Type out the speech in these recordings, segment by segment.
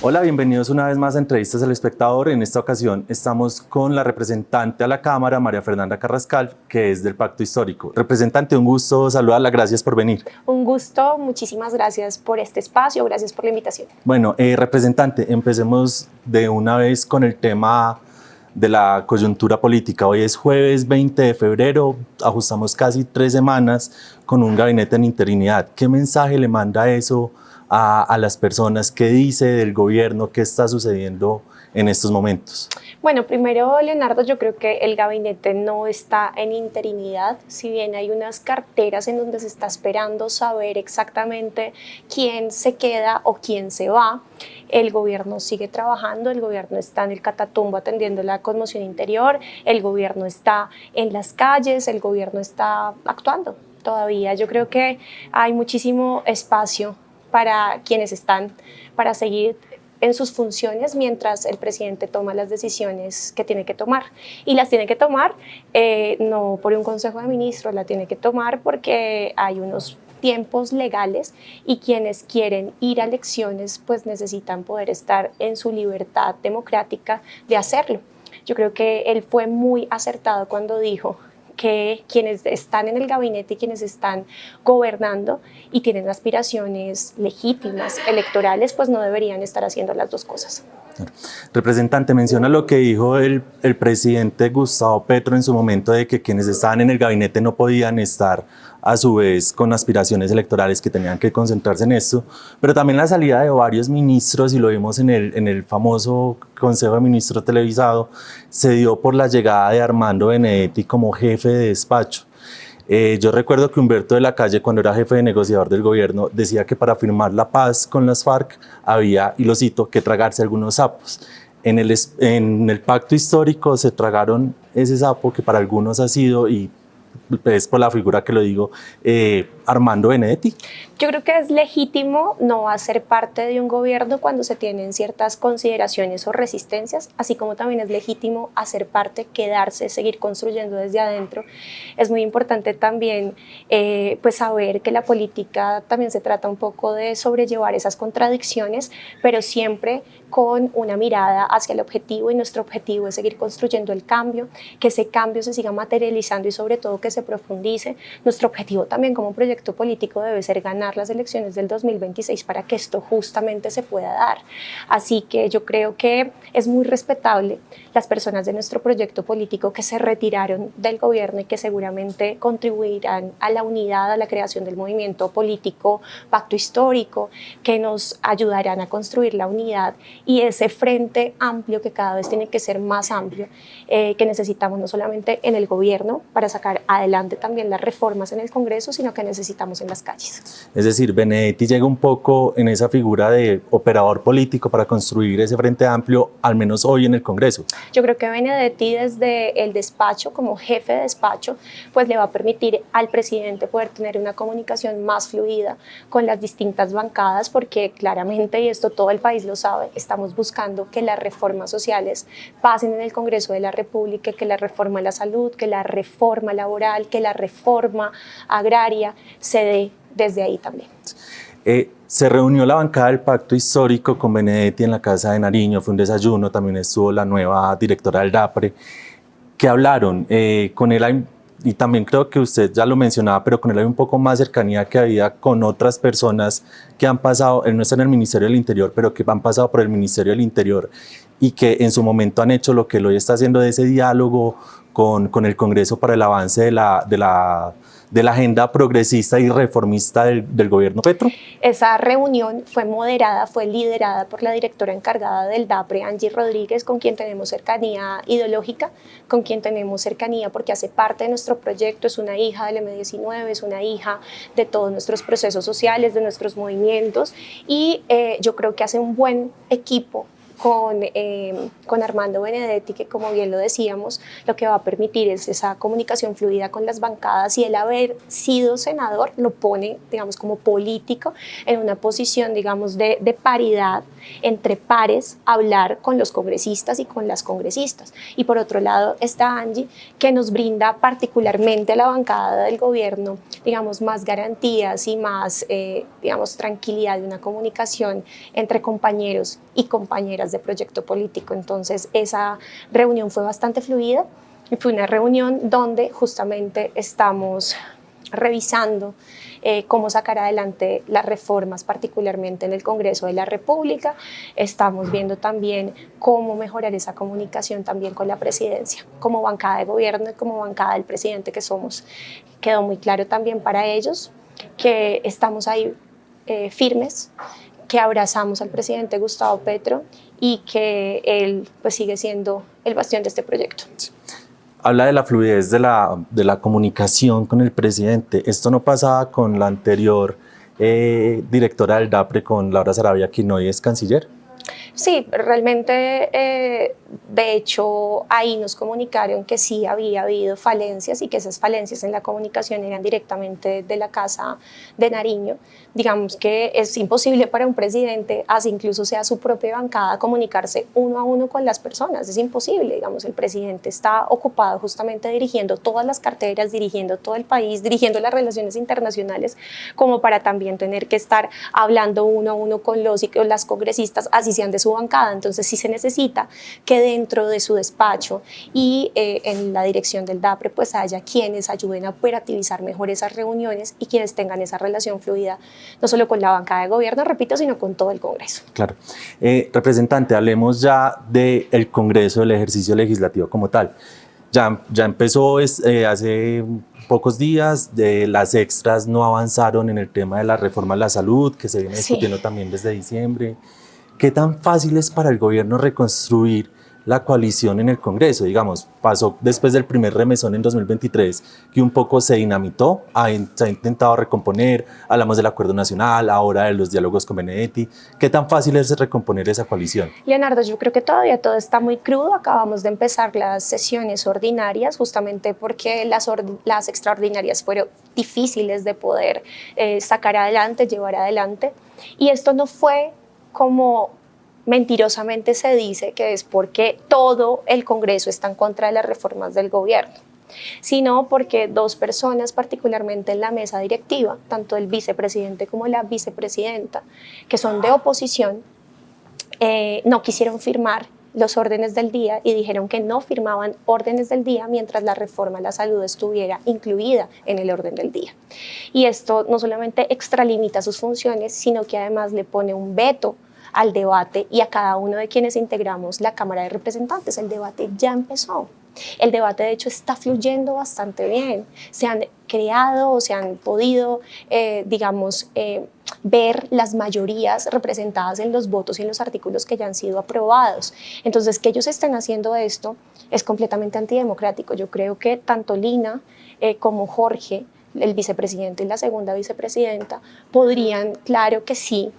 Hola, bienvenidos una vez más a Entrevistas al Espectador. En esta ocasión estamos con la representante a la Cámara, María Fernanda Carrascal, que es del Pacto Histórico. Representante, un gusto saludarla, gracias por venir. Un gusto, muchísimas gracias por este espacio, gracias por la invitación. Bueno, representante, empecemos de una vez con el tema de la coyuntura política. Hoy es jueves 20 de febrero, ajustamos casi 3 semanas con un gabinete en interinidad. ¿Qué mensaje le manda eso a las personas? ¿Qué dice del gobierno? ¿Qué está sucediendo en estos momentos? Bueno, primero, Leonardo, yo creo que el gabinete no está en interinidad, si bien hay unas carteras en donde se está esperando saber exactamente quién se queda o quién se va. El gobierno sigue trabajando, el gobierno está en el Catatumbo atendiendo la conmoción interior, el gobierno está en las calles, el gobierno está actuando todavía. Yo creo que hay muchísimo espacio para quienes están, para seguir en sus funciones mientras el presidente toma las decisiones que tiene que tomar. Y las tiene que tomar no por un consejo de ministros, la tiene que tomar porque hay unos tiempos legales y quienes quieren ir a elecciones pues necesitan poder estar en su libertad democrática de hacerlo. Yo creo que él fue muy acertado cuando dijo que quienes están en el gabinete y quienes están gobernando y tienen aspiraciones legítimas, electorales, pues no deberían estar haciendo las dos cosas. Representante, menciona lo que dijo el presidente Gustavo Petro en su momento de que quienes estaban en el gabinete no podían estar a su vez con aspiraciones electorales, que tenían que concentrarse en esto, pero también la salida de varios ministros, y lo vimos en el famoso Consejo de Ministros televisado, se dio por la llegada de Armando Benedetti como jefe de despacho. Yo recuerdo que Humberto de la Calle, cuando era jefe de negociador del gobierno, decía que para firmar la paz con las FARC había, y lo cito, que tragarse algunos sapos. En el pacto histórico se tragaron ese sapo que para algunos ha sido, y es por la figura que lo digo, Armando Benedetti. Yo creo que es legítimo no hacer parte de un gobierno cuando se tienen ciertas consideraciones o resistencias, así como también es legítimo hacer parte, quedarse, seguir construyendo desde adentro. Es muy importante también pues saber que la política también se trata un poco de sobrellevar esas contradicciones, pero siempre con una mirada hacia el objetivo, y nuestro objetivo es seguir construyendo el cambio, que ese cambio se siga materializando y sobre todo que se profundice. Nuestro objetivo también como proyecto político debe ser ganar las elecciones del 2026 para que esto justamente se pueda dar. Así que yo creo que es muy respetable las personas de nuestro proyecto político que se retiraron del gobierno y que seguramente contribuirán a la unidad, a la creación del movimiento político Pacto Histórico, que nos ayudarán a construir la unidad y ese frente amplio que cada vez tiene que ser más amplio, que necesitamos no solamente en el gobierno para sacar adelante también las reformas en el Congreso, sino que necesitamos en las calles. Es decir, Benedetti llega un poco en esa figura de operador político para construir ese frente amplio, al menos hoy en el Congreso. Yo creo que Benedetti desde el despacho, como jefe de despacho, pues le va a permitir al presidente poder tener una comunicación más fluida con las distintas bancadas, porque claramente, y esto todo el país lo sabe, estamos buscando que las reformas sociales pasen en el Congreso de la República, que la reforma a la salud, que la reforma laboral, que la reforma agraria se dé desde ahí también. Se reunió la bancada del Pacto Histórico con Benedetti en la Casa de Nariño, fue un desayuno, también estuvo la nueva directora del DAPRE. ¿Qué hablaron? Con él hay, y también creo que usted ya lo mencionaba, pero con él hay un poco más cercanía que había con otras personas que han pasado, él no está en el Ministerio del Interior, pero que han pasado por el Ministerio del Interior y que en su momento han hecho lo que él hoy está haciendo de ese diálogo con el Congreso para el avance de la agenda progresista y reformista del gobierno Petro. Esa reunión fue moderada, fue liderada por la directora encargada del DAPRE, Angie Rodríguez, con quien tenemos cercanía ideológica, con quien tenemos cercanía porque hace parte de nuestro proyecto, es una hija del M19, es una hija de todos nuestros procesos sociales, de nuestros movimientos, y yo creo que hace un buen equipo con Armando Benedetti, que como bien lo decíamos, lo que va a permitir es esa comunicación fluida con las bancadas, y el haber sido senador lo pone, digamos, como político en una posición, digamos, de paridad entre pares, hablar con los congresistas y con las congresistas. Y por otro lado está Angie, que nos brinda particularmente a la bancada del gobierno, digamos, más garantías y más, digamos, tranquilidad de una comunicación entre compañeros y compañeras de proyecto político. Entonces esa reunión fue bastante fluida y fue una reunión donde justamente estamos revisando cómo sacar adelante las reformas, particularmente en el Congreso de la República. Estamos viendo también cómo mejorar esa comunicación también con la presidencia, como bancada de gobierno y como bancada del presidente que somos. Quedó muy claro también para ellos que estamos ahí firmes, que abrazamos al presidente Gustavo Petro y que él pues sigue siendo el bastión de este proyecto. Sí. Habla de la fluidez de la comunicación con el presidente. Esto no pasaba con la anterior directora del DAPRE, con Laura Saravia, quien hoy es canciller. Sí, realmente, de hecho, ahí nos comunicaron que sí había habido falencias y que esas falencias en la comunicación eran directamente de la Casa de Nariño. Digamos que es imposible para un presidente, así incluso sea su propia bancada, comunicarse uno a uno con las personas. Es imposible, digamos, el presidente está ocupado justamente dirigiendo todas las carteras, dirigiendo todo el país, dirigiendo las relaciones internacionales, como para también tener que estar hablando uno a uno con los y con las congresistas, así sean de su bancada. Entonces sí se necesita que dentro de su despacho y en la dirección del DAPRE pues haya quienes ayuden a operativizar mejor esas reuniones y quienes tengan esa relación fluida, no solo con la bancada de gobierno, repito, sino con todo el Congreso. Claro. Representante, hablemos ya del Congreso, del ejercicio legislativo como tal. Ya empezó hace pocos días, las extras no avanzaron en el tema de la reforma a la salud, que se viene discutiendo también desde diciembre. ¿Qué tan fácil es para el gobierno reconstruir la coalición en el Congreso? Digamos, pasó después del primer remesón en 2023, que un poco se dinamitó, se ha intentado recomponer, hablamos del Acuerdo Nacional, ahora de los diálogos con Benedetti. ¿Qué tan fácil es recomponer esa coalición? Leonardo, yo creo que todavía todo está muy crudo. Acabamos de empezar las sesiones ordinarias, justamente porque las extraordinarias fueron difíciles de poder sacar adelante, llevar adelante. Y esto no fue como mentirosamente se dice, que es porque todo el Congreso está en contra de las reformas del gobierno, sino porque dos personas, particularmente en la mesa directiva, tanto el vicepresidente como la vicepresidenta, que son de oposición, no quisieron firmar los órdenes del día y dijeron que no firmaban órdenes del día mientras la reforma a la salud estuviera incluida en el orden del día. Y esto no solamente extralimita sus funciones, sino que además le pone un veto al debate y a cada uno de quienes integramos la Cámara de Representantes. El debate ya empezó. El debate, de hecho, está fluyendo bastante bien. Se han creado o se han podido, ver las mayorías representadas en los votos y en los artículos que ya han sido aprobados. Entonces, que ellos estén haciendo esto es completamente antidemocrático. Yo creo que tanto Lina como Jorge, el vicepresidente y la segunda vicepresidenta, podrían, claro que sí,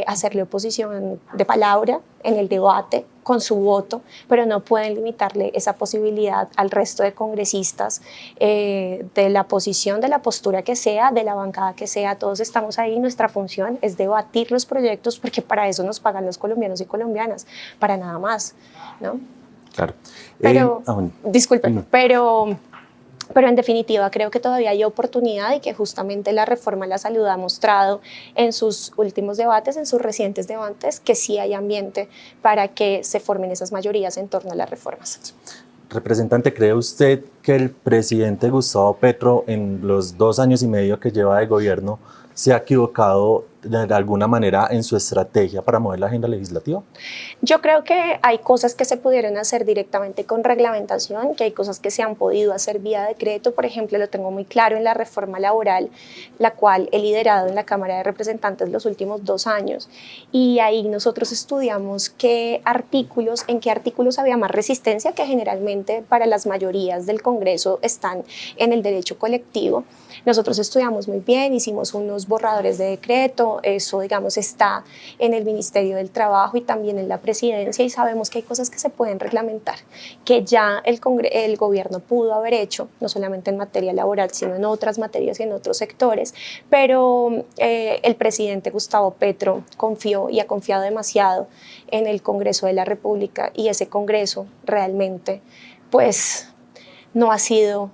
hacerle oposición de palabra en el debate con su voto, pero no pueden limitarle esa posibilidad al resto de congresistas de la posición, de la postura que sea, de la bancada que sea. Todos estamos ahí, nuestra función es debatir los proyectos, porque para eso nos pagan los colombianos y colombinas, para nada más, ¿no? Claro. Pero, disculpen, pero en definitiva creo que todavía hay oportunidad y que justamente la reforma a la salud ha mostrado en sus últimos debates, en sus recientes debates, que sí hay ambiente para que se formen esas mayorías en torno a las reformas. Representante, ¿cree usted que el presidente Gustavo Petro, en los 2 años y medio que lleva de gobierno, se ha equivocado de alguna manera en su estrategia para mover la agenda legislativa? Yo creo que hay cosas que se pudieron hacer directamente con reglamentación, que hay cosas que se han podido hacer vía decreto. Por ejemplo, lo tengo muy claro en la reforma laboral, la cual he liderado en la Cámara de Representantes los últimos 2 años, y ahí nosotros estudiamos en qué artículos había más resistencia, que generalmente para las mayorías del Congreso están en el derecho colectivo. Nosotros estudiamos muy bien, hicimos unos borradores de decreto, no, eso, digamos, está en el Ministerio del Trabajo y también en la Presidencia, y sabemos que hay cosas que se pueden reglamentar, que ya el gobierno pudo haber hecho, no solamente en materia laboral, sino en otras materias y en otros sectores, pero el presidente Gustavo Petro confió y ha confiado demasiado en el Congreso de la República, y ese Congreso realmente, pues, no ha sido...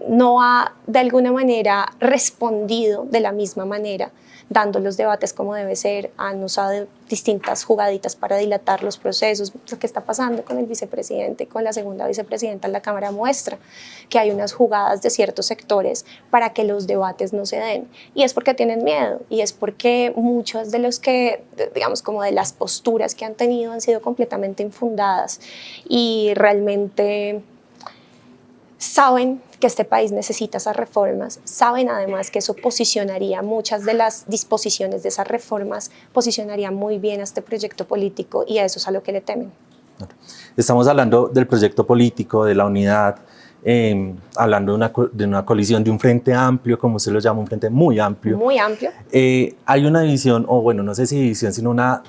no ha de alguna manera respondido de la misma manera, dando los debates como debe ser, han usado distintas jugaditas para dilatar los procesos. Lo que está pasando con el vicepresidente, con la segunda vicepresidenta en la Cámara muestra que hay unas jugadas de ciertos sectores para que los debates no se den, y es porque tienen miedo, y es porque muchos de los que, digamos, como de las posturas que han tenido han sido completamente infundadas, y realmente saben que este país necesita esas reformas, saben además que eso posicionaría muchas de las disposiciones de esas reformas, posicionaría muy bien a este proyecto político, y a eso es a lo que le temen. Estamos hablando del proyecto político, de la unidad, hablando de una coalición, de un frente amplio, como se lo llama, un frente muy amplio. Muy amplio. Hay una división, o bueno, no sé si división, sino una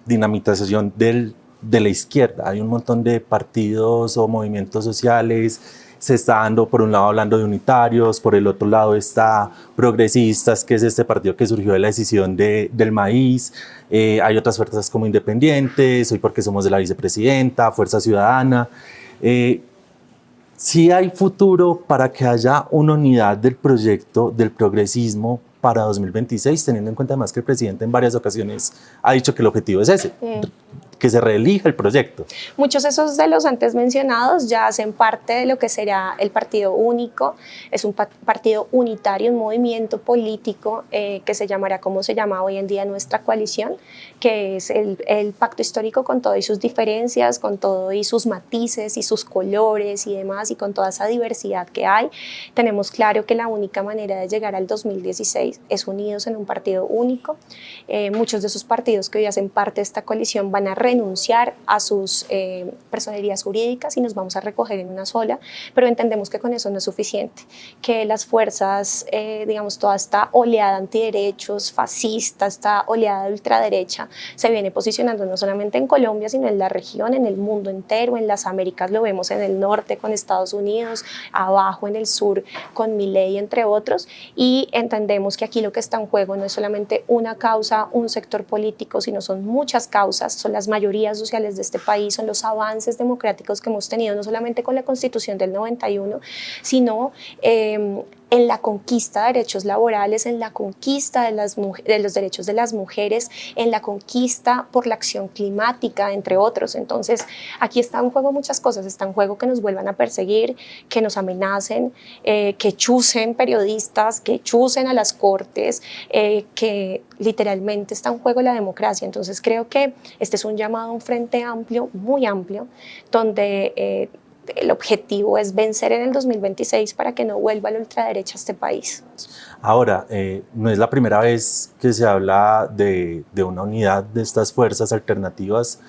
dinamización de la izquierda. Hay un montón de partidos o movimientos sociales. Se está dando, por un lado, hablando de unitarios, por el otro lado está progresistas, que es este partido que surgió de la decisión del maíz. Hay otras fuerzas como independientes, Hoy Porque Somos de la Vicepresidenta, Fuerza Ciudadana. Sí hay futuro para que haya una unidad del proyecto del progresismo para 2026, teniendo en cuenta además que el presidente en varias ocasiones ha dicho que el objetivo es ese, que se reelija el proyecto. Muchos de los antes mencionados ya hacen parte de lo que será el Partido Único. Es un partido unitario, un movimiento político que se llamará como se llama hoy en día nuestra coalición, que es el pacto histórico con todo y sus diferencias, con todo y sus matices y sus colores y demás, y con toda esa diversidad que hay. Tenemos claro que la única manera de llegar al 2016 es unidos en un partido único. Muchos de esos partidos que hoy hacen parte de esta coalición van a renunciar a sus personerías jurídicas y nos vamos a recoger en una sola, pero entendemos que con eso no es suficiente, que las fuerzas, digamos, toda esta oleada antiderechos, fascista, esta oleada de ultraderecha, se viene posicionando no solamente en Colombia, sino en la región, en el mundo entero, en las Américas lo vemos en el norte con Estados Unidos, abajo en el sur con Milei, entre otros, y entendemos que aquí lo que está en juego no es solamente una causa, un sector político, sino son muchas causas, son las mayorías sociales de este país, son los avances democráticos que hemos tenido, no solamente con la Constitución del 91, sino en la conquista de derechos laborales, en la conquista de los derechos de las mujeres, en la conquista por la acción climática, entre otros. Entonces, aquí está en juego muchas cosas. Está en juego que nos vuelvan a perseguir, que nos amenacen, que chusen periodistas, que chusen a las cortes, que literalmente está en juego la democracia. Entonces, creo que este es un llamado a un frente amplio, muy amplio, donde el objetivo es vencer en el 2026 para que no vuelva la ultraderecha a este país. Ahora, no es la primera vez que se habla de una unidad de estas fuerzas alternativas,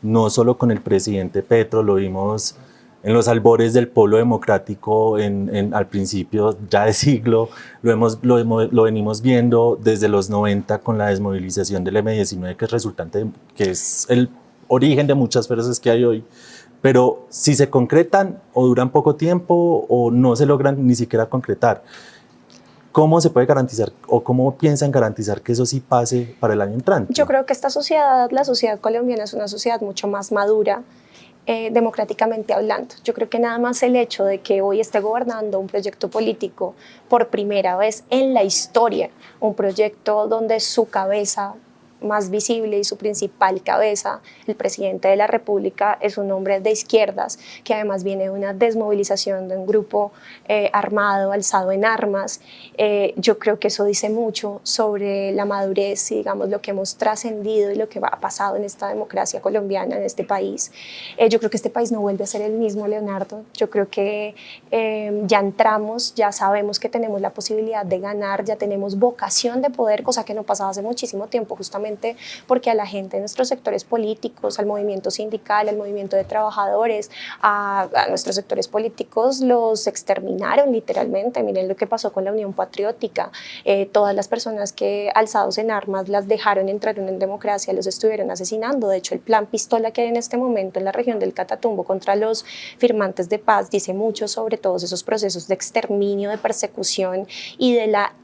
no solo con el presidente Petro, lo vimos en los albores del Polo Democrático al principio ya de siglo, lo venimos viendo desde los 90 con la desmovilización del M-19, que es resultante, que es el origen de muchas fuerzas que hay hoy. Pero si se concretan o duran poco tiempo o no se logran ni siquiera concretar, ¿cómo se puede garantizar o cómo piensan garantizar que eso sí pase para el año entrante? Yo creo que esta sociedad, la sociedad colombiana, es una sociedad mucho más madura, democráticamente hablando. Yo creo que nada más el hecho de que hoy esté gobernando un proyecto político por primera vez en la historia, un proyecto donde su cabeza más visible y su principal cabeza, el presidente de la República, es un hombre de izquierdas que además viene de una desmovilización de un grupo armado, alzado en armas. Yo creo que eso dice mucho sobre la madurez y, digamos, lo que hemos trascendido y lo que ha pasado en esta democracia colombiana, en este país. Yo creo que este país no vuelve a ser el mismo, Leonardo. Yo creo que ya entramos, ya sabemos que tenemos la posibilidad de ganar, ya tenemos vocación de poder, cosa que no pasaba hace muchísimo tiempo, justamente justamente porque a la gente de nuestros sectores políticos, al movimiento sindical, al movimiento de trabajadores, a nuestros sectores políticos los exterminaron literalmente. Miren lo que pasó con la Unión Patriótica, todas las personas que alzados en armas las dejaron entrar en democracia los estuvieron asesinando. De hecho, el plan pistola que hay en este momento en la región del Catatumbo contra los firmantes de paz dice mucho sobre todos esos procesos de exterminio, de persecución y de la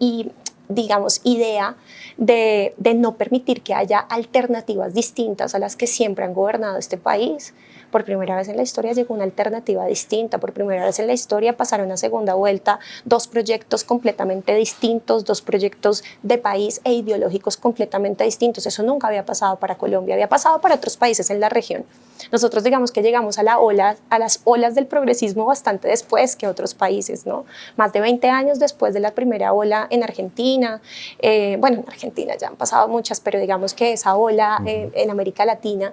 digamos, idea de no permitir que haya alternativas distintas a las que siempre han gobernado este país. Por primera vez en la historia llegó una alternativa distinta, por primera vez en la historia pasaron a segunda vuelta dos proyectos completamente distintos, dos proyectos de país e ideológicos completamente distintos. Eso nunca había pasado para Colombia, había pasado para otros países en la región. Nosotros digamos que llegamos a las olas del progresismo bastante después que otros países, ¿no? Más de 20 años después de la primera ola en Argentina. Bueno, en Argentina ya han pasado muchas, pero digamos que esa ola en América Latina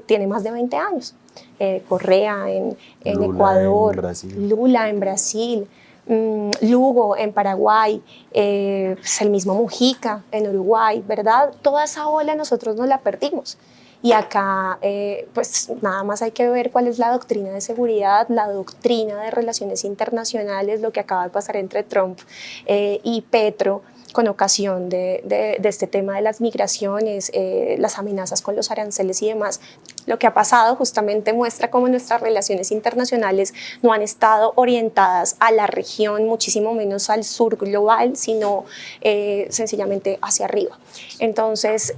tiene más de 20 años. Correa en Ecuador, Lula en Brasil, Lugo en Paraguay, pues el mismo Mujica en Uruguay, ¿verdad? Toda esa ola nosotros nos la perdimos. Y acá, pues nada más hay que ver cuál es la doctrina de seguridad, la doctrina de relaciones internacionales, lo que acaba de pasar entre Trump y Petro con ocasión de este tema de las migraciones, las amenazas con los aranceles y demás. Lo que ha pasado justamente muestra cómo nuestras relaciones internacionales no han estado orientadas a la región, muchísimo menos al sur global, sino sencillamente hacia arriba. Entonces,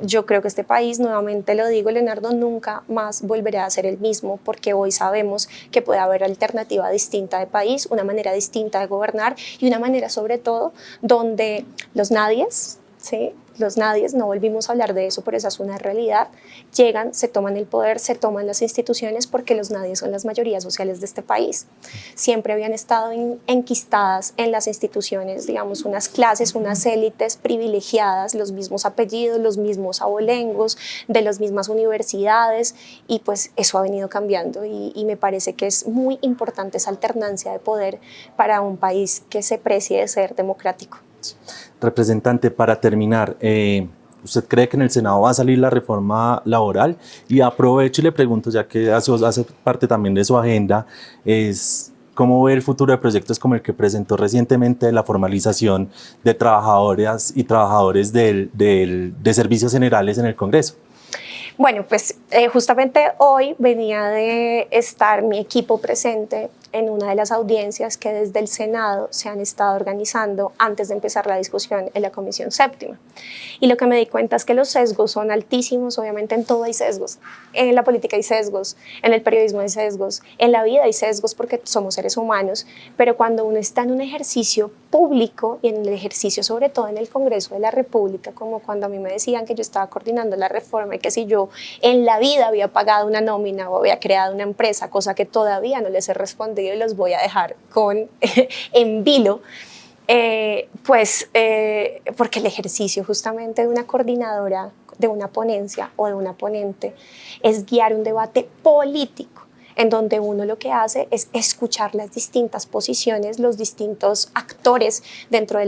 yo creo que este país, nuevamente lo digo, Leonardo, nunca más volverá a ser el mismo, porque hoy sabemos que puede haber alternativa distinta de país, una manera distinta de gobernar y una manera sobre todo donde los nadies, ¿sí? Los nadies, no volvimos a hablar de eso, pero esa es una realidad, llegan, se toman el poder, se toman las instituciones, porque los nadies son las mayorías sociales de este país. Siempre habían estado enquistadas en las instituciones, digamos, unas clases, unas élites privilegiadas, los mismos apellidos, los mismos abolengos, de las mismas universidades, y pues eso ha venido cambiando y me parece que es muy importante esa alternancia de poder para un país que se precie de ser democrático. Representante, para terminar, ¿usted cree que en el Senado va a salir la reforma laboral? Y aprovecho y le pregunto, ya que hace parte también de su agenda, es cómo ve el futuro de proyectos como el que presentó recientemente de la formalización de trabajadoras y trabajadores de servicios generales en el Congreso. Bueno, pues justamente hoy venía de estar mi equipo presente en una de las audiencias que desde el Senado se han estado organizando antes de empezar la discusión en la Comisión Séptima. Y lo que me di cuenta es que los sesgos son altísimos. Obviamente en todo hay sesgos, en la política hay sesgos, en el periodismo hay sesgos, en la vida hay sesgos porque somos seres humanos, pero cuando uno está en un ejercicio público y en el ejercicio sobre todo en el Congreso de la República, como cuando a mí me decían que yo estaba coordinando la reforma y que si yo en la vida había pagado una nómina o había creado una empresa, cosa que todavía no les he respondido y los voy a dejar en vilo, porque el ejercicio justamente de una coordinadora, de una ponencia o de una ponente es guiar un debate político, en donde uno lo que hace es escuchar las distintas posiciones, los distintos actores dentro de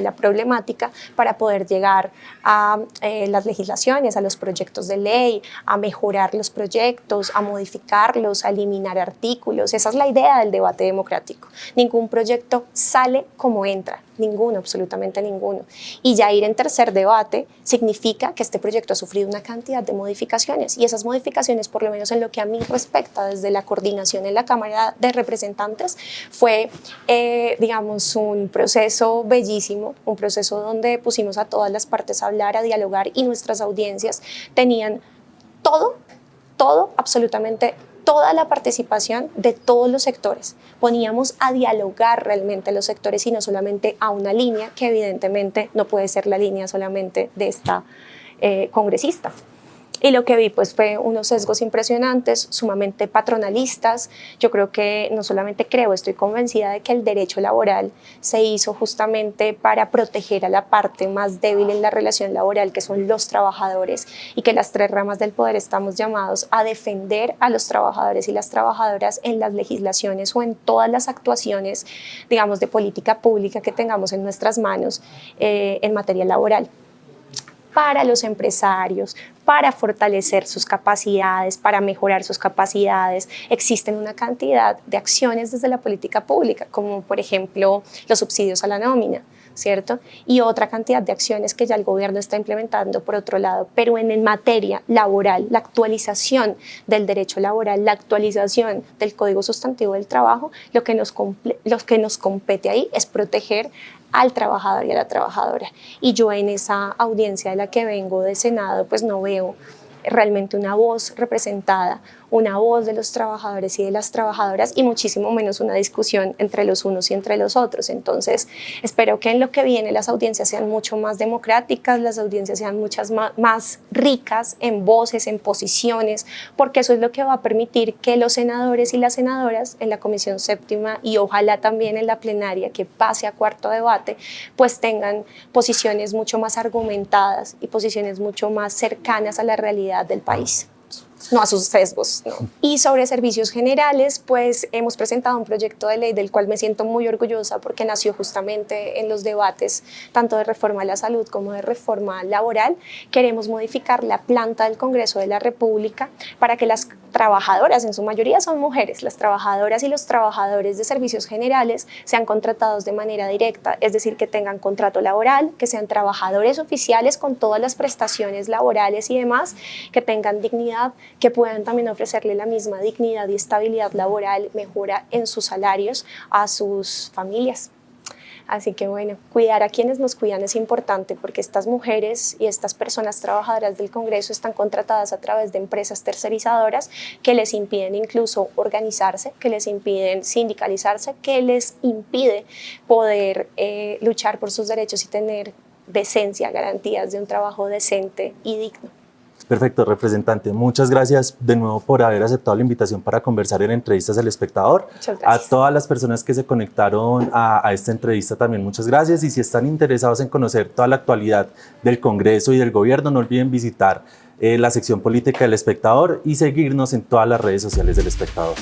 la problemática para poder llegar a las legislaciones, a los proyectos de ley, a mejorar los proyectos, a modificarlos, a eliminar artículos. Esa es la idea del debate democrático. Ningún proyecto sale como entra. Ninguno, absolutamente ninguno. Y ya ir en tercer debate significa que este proyecto ha sufrido una cantidad de modificaciones, y esas modificaciones, por lo menos en lo que a mí respecta desde la coordinación en la Cámara de Representantes, fue, digamos, un proceso bellísimo, un proceso donde pusimos a todas las partes a hablar, a dialogar, y nuestras audiencias tenían todo, absolutamente toda la participación de todos los sectores. Poníamos a dialogar realmente a los sectores y no solamente a una línea, que evidentemente no puede ser la línea solamente de esta congresista. Y lo que vi pues fue unos sesgos impresionantes, sumamente patronalistas. Yo creo que no solamente creo, estoy convencida de que el derecho laboral se hizo justamente para proteger a la parte más débil en la relación laboral, que son los trabajadores, y que las tres ramas del poder estamos llamados a defender a los trabajadores y las trabajadoras en las legislaciones o en todas las actuaciones, digamos, de política pública que tengamos en nuestras manos en materia laboral. para los empresarios, para fortalecer sus capacidades, para mejorar sus capacidades. Existen una cantidad de acciones desde la política pública, como por ejemplo los subsidios a la nómina, ¿cierto? Y otra cantidad de acciones que ya el gobierno está implementando por otro lado, pero en materia laboral, la actualización del derecho laboral, la actualización del Código Sustantivo del Trabajo, lo que nos compete ahí es proteger al trabajador y a la trabajadora. Y yo en esa audiencia de la que vengo de Senado, pues no veo realmente una voz representada, una voz de los trabajadores y de las trabajadoras, y muchísimo menos una discusión entre los unos y entre los otros. Entonces, espero que en lo que viene las audiencias sean mucho más democráticas, las audiencias sean muchas más ricas en voces, en posiciones, porque eso es lo que va a permitir que los senadores y las senadoras en la Comisión Séptima y ojalá también en la plenaria que pase a cuarto debate, pues tengan posiciones mucho más argumentadas y posiciones mucho más cercanas a la realidad del país, no a sus sesgos, ¿no? Y sobre servicios generales, pues hemos presentado un proyecto de ley del cual me siento muy orgullosa porque nació justamente en los debates tanto de reforma a la salud como de reforma laboral. Queremos modificar la planta del Congreso de la República para que las trabajadoras, en su mayoría son mujeres, las trabajadoras y los trabajadores de servicios generales sean contratados de manera directa, es decir, que tengan contrato laboral, que sean trabajadores oficiales con todas las prestaciones laborales y demás, que tengan dignidad, que puedan también ofrecerle la misma dignidad y estabilidad laboral, mejora en sus salarios a sus familias. Así que bueno, cuidar a quienes nos cuidan es importante porque estas mujeres y estas personas trabajadoras del Congreso están contratadas a través de empresas tercerizadoras que les impiden incluso organizarse, que les impiden sindicalizarse, que les impide poder luchar por sus derechos y tener decencia, garantías de un trabajo decente y digno. Perfecto, representante. Muchas gracias de nuevo por haber aceptado la invitación para conversar en Entrevistas del Espectador. Muchas gracias. A todas las personas que se conectaron a esta entrevista también muchas gracias. Y si están interesados en conocer toda la actualidad del Congreso y del Gobierno, no olviden visitar la sección política del Espectador y seguirnos en todas las redes sociales del Espectador.